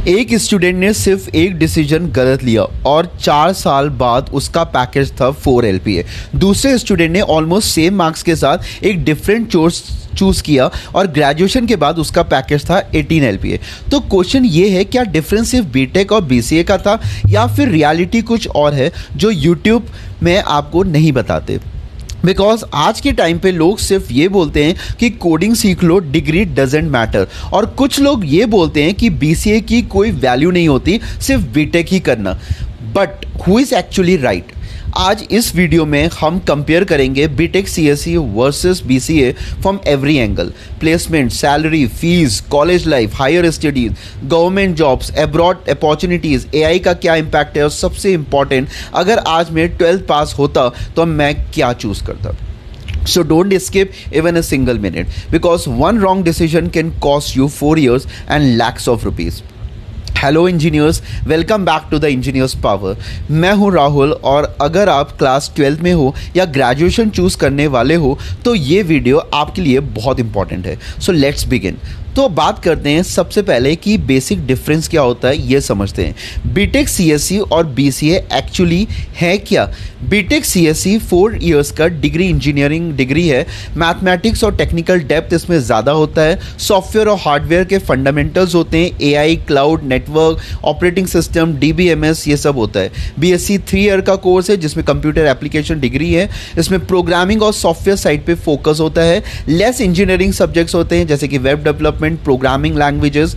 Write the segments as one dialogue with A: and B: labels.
A: एक स्टूडेंट ने सिर्फ एक डिसीजन गलत लिया और 4 साल बाद उसका पैकेज था 4 LPA। दूसरे स्टूडेंट ने ऑलमोस्ट सेम मार्क्स के साथ एक डिफरेंट कोर्स चूज़ किया और ग्रेजुएशन के बाद उसका पैकेज था 18 LPA। तो क्वेश्चन ये है, क्या डिफरेंस सिर्फ बीटेक और BCA का था या फिर रियलिटी कुछ और है जो यूट्यूब में आपको नहीं बताते? बिकॉज आज के टाइम पे लोग सिर्फ ये बोलते हैं कि कोडिंग सीख लो, डिग्री डजेंट मैटर, और कुछ लोग ये बोलते हैं कि BCA की कोई वैल्यू नहीं होती, सिर्फ बीटेक ही करना। But who is actually right? आज इस वीडियो में हम कंपेयर करेंगे BTech CSE versus BCA from every angle. Placement, salary, fees, college life, higher studies, government jobs, abroad opportunities, AI का क्या इम्पैक्ट है, और सबसे इम्पॉर्टेंट, अगर आज मैं 12th पास होता तो मैं क्या चूज़ करता। So don't skip even a single minute because one wrong decision can cost you 4 years and lakhs of rupees. Hello engineers, welcome back to the engineers power. मैं हूं राहुल, और अगर आप क्लास 12 में हो या ग्रेजुएशन चूज़ करने वाले हो तो ये वीडियो आपके लिए बहुत इंपॉर्टेंट है। So let's begin. तो बात करते हैं सबसे पहले कि बेसिक डिफरेंस क्या होता है, ये समझते हैं। बीटेक CSE और BCA एक्चुअली है क्या? बीटेक CSE 4 इयर्स का डिग्री, इंजीनियरिंग डिग्री है। मैथमेटिक्स और टेक्निकल डेप्थ इसमें ज़्यादा होता है। सॉफ्टवेयर और हार्डवेयर के फंडामेंटल्स होते हैं, AI, cloud, network, operating system, DBMS, ये सब होता है। BSc 3 ईयर का कोर्स है जिसमें कंप्यूटर एप्लीकेशन डिग्री है। इसमें प्रोग्रामिंग और सॉफ्टवेयर साइड पे फोकस होता है। लेस इंजीनियरिंग सब्जेक्ट्स होते हैं जैसे कि वेब डेवलपमेंट, प्रोग्रामिंग लैंग्वेजेस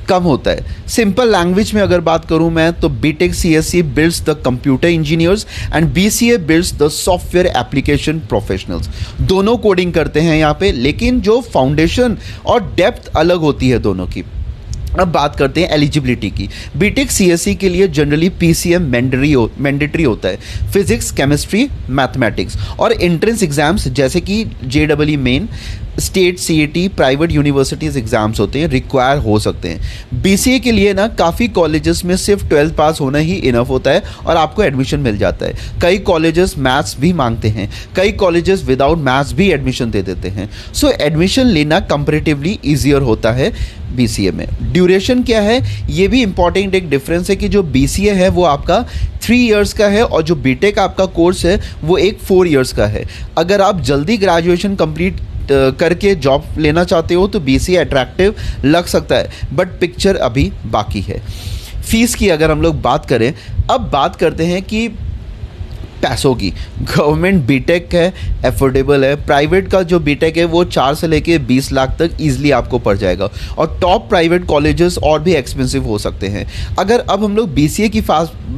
A: कम होता है। सिंपल लैंग्वेज में अगर बात करूं मैं तो BTech CSE builds the computer engineers and BCA builds the software application professionals. दोनों कोडिंग करते हैं यहाँ पे, लेकिन जो फाउंडेशन और डेप्थ अलग होती है दोनों की। अब बात करते हैं एलिजिबिलिटी की। बीटेक CSE के लिए जनरली PCM मैंडेटरी होता है, फिजिक्स, केमिस्ट्री, मैथमेटिक्स, और एंट्रेंस एग्जाम्स जैसे कि JEE main, state CET, private universities exams होते हैं, रिक्वायर हो सकते हैं। BCA के लिए ना काफ़ी कॉलेजेस में सिर्फ 12th पास होना ही इनफ होता है और आपको एडमिशन मिल जाता है। कई कॉलेजेस मैथ्स भी मांगते हैं, कई कॉलेजेस विदाउट मैथ्स भी एडमिशन दे देते हैं। सो एडमिशन लेना कंपैरेटिवली ईजियर होता है BCA में। ड्यूरेशन क्या है, ये भी इंपॉर्टेंट एक डिफरेंस है कि जो BCA है वो आपका 3 इयर्स का है और जो बीटेक आपका कोर्स है वो एक 4 इयर्स का है। अगर आप जल्दी ग्रेजुएशन कंप्लीट करके जॉब लेना चाहते हो तो BCA अट्रैक्टिव लग सकता है, बट पिक्चर अभी बाकी है। फीस की अगर हम लोग बात करें, अब बात करते हैं कि पैसों की। गवर्नमेंट बीटेक है, अफोर्डेबल है। प्राइवेट का जो बीटेक है वो 4 से लेके 20 लाख तक ईजिली आपको पड़ जाएगा, और टॉप प्राइवेट कॉलेजेस और भी एक्सपेंसिव हो सकते हैं। अगर अब हम लोग BCA की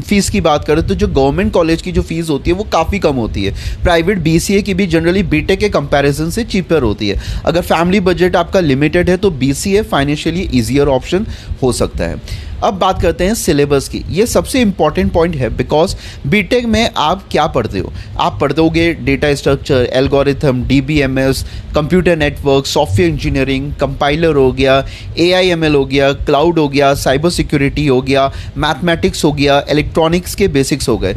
A: फीस की बात करें तो जो गवर्नमेंट कॉलेज की जो फीस होती है वो काफ़ी कम होती है। प्राइवेट BCA की भी जनरली बीटेक के कंपैरिजन से चीपर होती है। अगर फैमिली बजट आपका लिमिटेड है तो BCA फाइनेंशियली ईजियर ऑप्शन हो सकता है। अब बात करते हैं सिलेबस की। ये सबसे इंपॉर्टेंट पॉइंट है बिकॉज बीटेक में आप क्या पढ़ते हो? आप पढ़ोगे data structure, algorithm, DBMS, computer network, software engineering, compiler हो गया, AI/ML हो गया, क्लाउड हो गया, साइबर सिक्योरिटी हो गया, मैथमेटिक्स हो गया, इलेक्ट्रॉनिक्स के बेसिक्स हो गए।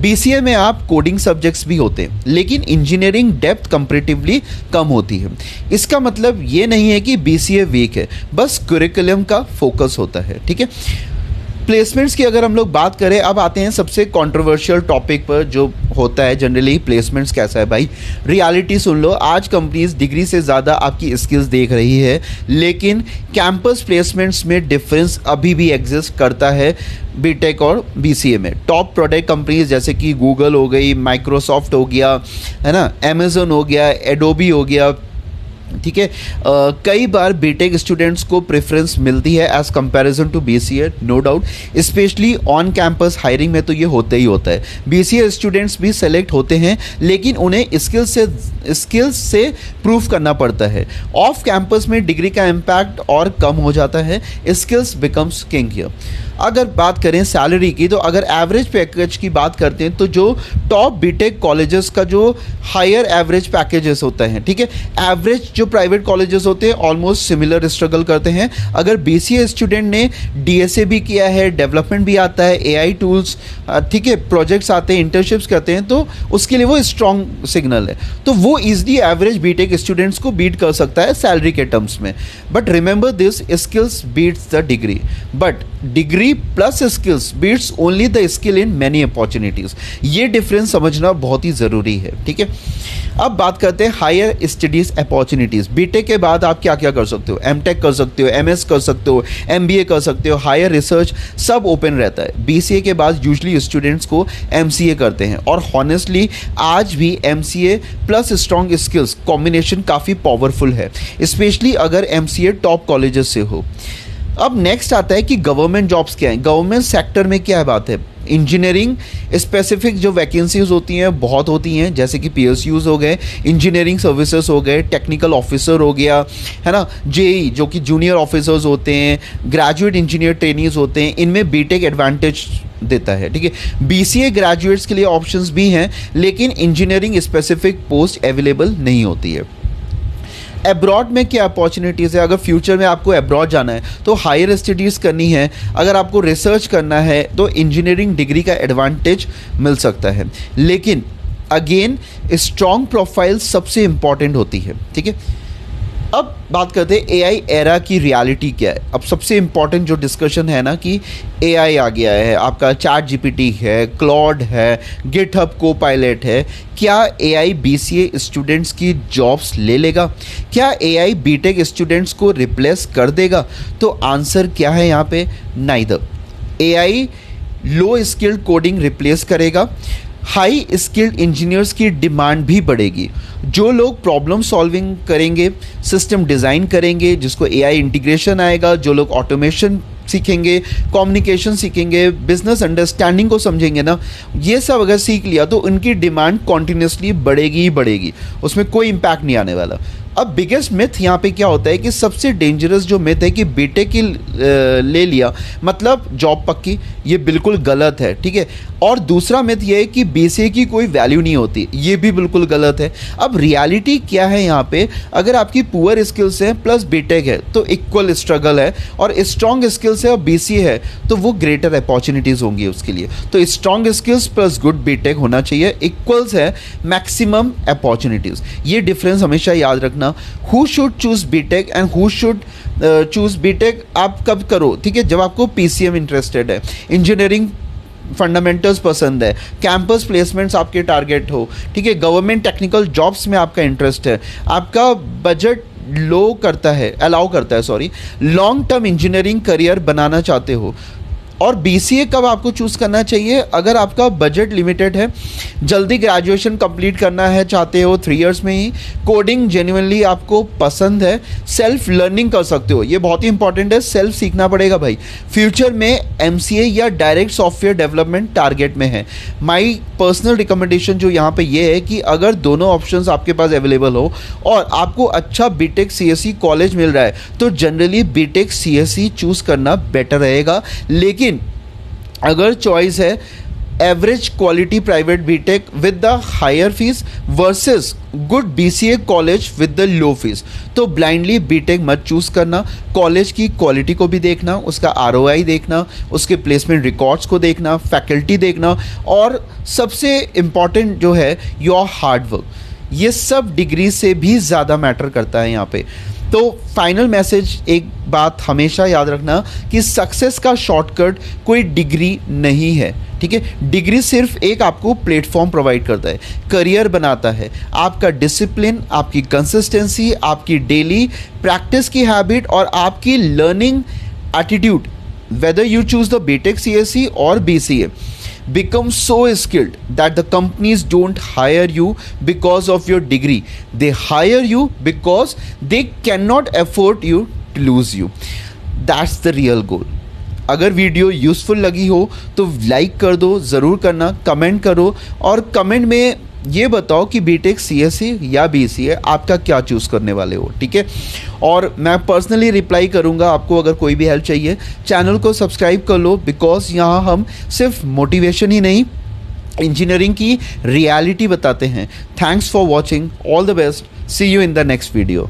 A: BCA में आप कोडिंग सब्जेक्ट्स भी होते हैं, लेकिन इंजीनियरिंग डेप्थ कंपैरेटिवली कम होती है। इसका मतलब ये नहीं है कि BCA वीक है, बस करिकुलम का फोकस होता है। ठीक है। प्लेसमेंट्स की अगर हम लोग बात करें, अब आते हैं सबसे कंट्रोवर्शियल टॉपिक पर जो होता है जनरली, प्लेसमेंट्स कैसा है भाई। रियलिटी सुन लो, आज कंपनीज डिग्री से ज़्यादा आपकी स्किल्स देख रही है, लेकिन कैंपस प्लेसमेंट्स में डिफरेंस अभी भी एग्जिस्ट करता है बीटेक और BCA में। टॉप प्रोडक्ट कंपनीज जैसे कि गूगल हो गई, माइक्रोसॉफ्ट हो गया, है ना, अमेजन हो गया, एडोबी हो गया, ठीक है। कई बार बीटेक स्टूडेंट्स को प्रेफरेंस मिलती है as comparison to BCA, no doubt. Specially on campus hiring में तो ये होता ही होता है। BCA स्टूडेंट्स भी सेलेक्ट होते हैं, लेकिन उन्हें स्किल्स से प्रूव करना पड़ता है। ऑफ कैंपस में डिग्री का इम्पैक्ट और कम हो जाता है, स्किल्स बिकम्स किंग हियर। अगर बात करें सैलरी की, तो अगर एवरेज पैकेज की बात करते हैं तो जो टॉप बीटेक कॉलेजेस का जो हायर एवरेज पैकेजेस होता है, ठीक है, एवरेज जो जो प्राइवेट कॉलेजेस होते हैं ऑलमोस्ट सिमिलर स्ट्रगल करते हैं। अगर BCA स्टूडेंट ने DSA भी किया है, डेवलपमेंट भी आता है, AI टूल्स, ठीक है, प्रोजेक्ट्स आते हैं, इंटर्नशिप्स करते हैं, तो उसके लिए वो स्ट्रॉन्ग सिग्नल है, तो वो ईजिली एवरेज बीटेक स्टूडेंट्स को बीट कर सकता है सैलरी के टर्म्स में। But remember this, skills beats the degree, but degree plus skills beats only the skill in many opportunities. ये डिफरेंस समझना बहुत ही ज़रूरी है, ठीक है। अब बात करते हैं हायर स्टडीज अपॉर्चुनिटीज़। बीटेक के बाद आप क्या क्या कर सकते हो? MTech कर सकते हो, MS कर सकते हो, MBA कर सकते हो, हायर रिसर्च सब ओपन रहता है। BCA के बाद यूजली स्टूडेंट्स को MCA करते हैं, और हॉनेस्टली आज भी MCA plus strong skills combination काफ़ी पावरफुल है, स्पेशली अगर MCA टॉप कॉलेजेस से हो। अब नेक्स्ट आता है कि गवर्नमेंट जॉब्स क्या हैं। गवर्नमेंट सेक्टर में क्या बात है? इंजीनियरिंग स्पेसिफिक जो वैकेंसीज होती हैं बहुत होती हैं, जैसे कि PSUs हो गए, इंजीनियरिंग सर्विसेज हो गए, टेक्निकल ऑफिसर हो गया, है ना, JEE जो कि जूनियर ऑफिसर्स होते हैं, ग्रेजुएट इंजीनियर ट्रेनीज होते हैं, इनमें बीटेक एडवांटेज देता है, ठीक है। BCA ग्रेजुएट्स के लिए ऑप्शंस भी हैं, लेकिन इंजीनियरिंग स्पेसिफिक पोस्ट अवेलेबल नहीं होती है। एब्रॉड में क्या अपॉर्चुनिटीज़ है? अगर फ्यूचर में आपको एब्रॉड जाना है तो हायर स्टडीज़ करनी है, अगर आपको रिसर्च करना है तो इंजीनियरिंग डिग्री का एडवांटेज मिल सकता है, लेकिन अगेन स्ट्रॉन्ग प्रोफाइल सबसे इंपॉर्टेंट होती है, ठीक है। अब बात करते हैं AI एरा की रियलिटी क्या है। अब सबसे इम्पॉर्टेंट जो डिस्कशन है ना कि AI आ गया है, आपका ChatGPT है, क्लॉड है, GitHub Copilot है, क्या AI BCA स्टूडेंट्स की जॉब्स ले लेगा? क्या AI BTech स्टूडेंट्स को रिप्लेस कर देगा? तो आंसर क्या है यहाँ पे? नाइदर। AI लो स्किल्ड कोडिंग रिप्लेस करेगा, हाई स्किल्ड इंजीनियर्स की डिमांड भी बढ़ेगी। जो लोग प्रॉब्लम सॉल्विंग करेंगे, सिस्टम डिज़ाइन करेंगे, जिसको AI इंटीग्रेशन आएगा, जो लोग ऑटोमेशन सीखेंगे, कम्युनिकेशन सीखेंगे, बिजनेस अंडरस्टैंडिंग को समझेंगे ना, ये सब अगर सीख लिया तो उनकी डिमांड कॉन्टिन्यूसली बढ़ेगी ही बढ़ेगी, उसमें कोई इम्पैक्ट नहीं आने वाला। अब बिगेस्ट मिथ यहाँ पे क्या होता है कि सबसे डेंजरस जो मिथ है कि बीटेक की ले लिया मतलब जॉब पक्की, ये बिल्कुल गलत है, ठीक है। और दूसरा मिथ ये है कि BCA की कोई वैल्यू नहीं होती, ये भी बिल्कुल गलत है। अब रियलिटी क्या है यहाँ पे? अगर आपकी पुअर स्किल्स हैं प्लस बीटेक है तो इक्वल स्ट्रगल है, और स्ट्रॉन्ग स्किल्स है और BCA है तो वो ग्रेटर अपॉर्चुनिटीज़ होंगी उसके लिए। तो strong skills plus good BTech होना चाहिए, इक्वल्स है मैक्सिमम अपॉर्चुनिटीज़। ये डिफरेंस हमेशा याद रखना। Who should choose BTech and who should choose BTech आप कब करो, ठीक है, जब आपको PCM इंटरेस्टेड है, इंजीनियरिंग फंडामेंटल्स पसंद है, कैंपस प्लेसमेंट्स आपके टारगेट हो, ठीक है, गवर्नमेंट टेक्निकल जॉब्स में आपका इंटरेस्ट है, आपका बजट लो करता है, अलाउ करता है, sorry, long term engineering career बनाना चाहते हो। और BCA कब आपको चूज़ करना चाहिए? अगर आपका बजट लिमिटेड है, जल्दी ग्रेजुएशन कंप्लीट करना है चाहते हो 3 इयर्स में ही, कोडिंग जेन्युइनली आपको पसंद है, सेल्फ लर्निंग कर सकते हो, ये बहुत ही इंपॉर्टेंट है, सेल्फ सीखना पड़ेगा भाई। फ्यूचर में MCA या डायरेक्ट सॉफ्टवेयर डेवलपमेंट टारगेट में है। माई पर्सनल रिकमेंडेशन जो यहाँ पे ये है कि अगर दोनों ऑप्शंस आपके पास अवेलेबल हो और आपको अच्छा BTech CSE कॉलेज मिल रहा है तो जनरली BTech CSE चूज़ करना बेटर रहेगा। लेकिन अगर चॉइस है average quality private BTech with the higher fees versus good BCA college with the low fees, तो ब्लाइंडली बीटेक मत चूज़ करना। कॉलेज की क्वालिटी को भी देखना, उसका ROI देखना, उसके प्लेसमेंट रिकॉर्ड्स को देखना, फैकल्टी देखना, और सबसे इम्पॉर्टेंट जो है योर हार्ड वर्क। ये सब डिग्री से भी ज़्यादा मैटर करता है यहाँ पे। तो फाइनल मैसेज, एक बात हमेशा याद रखना कि सक्सेस का शॉर्टकट कोई डिग्री नहीं है, ठीक है। डिग्री सिर्फ एक आपको प्लेटफॉर्म प्रोवाइड करता है, करियर बनाता है। आपका डिसिप्लिन, आपकी कंसिस्टेंसी, आपकी डेली प्रैक्टिस की हैबिट और आपकी learning attitude, whether you choose the BTech CSE or BCA, become so skilled that the companies don't hire you because of your degree. They hire you because they cannot afford you to lose you. That's the real goal. अगर video useful लगी हो तो like कर दो, ज़रूर करना, comment करो, और कमेंट में ये बताओ कि BTech CSE या BCA आपका क्या चूज़ करने वाले हो, ठीक है। और मैं पर्सनली रिप्लाई करूँगा आपको अगर कोई भी हेल्प चाहिए। चैनल को सब्सक्राइब कर लो, बिकॉज यहाँ हम सिर्फ मोटिवेशन ही नहीं, इंजीनियरिंग की रियलिटी बताते हैं। Thanks for watching, all the best, see you in the next video.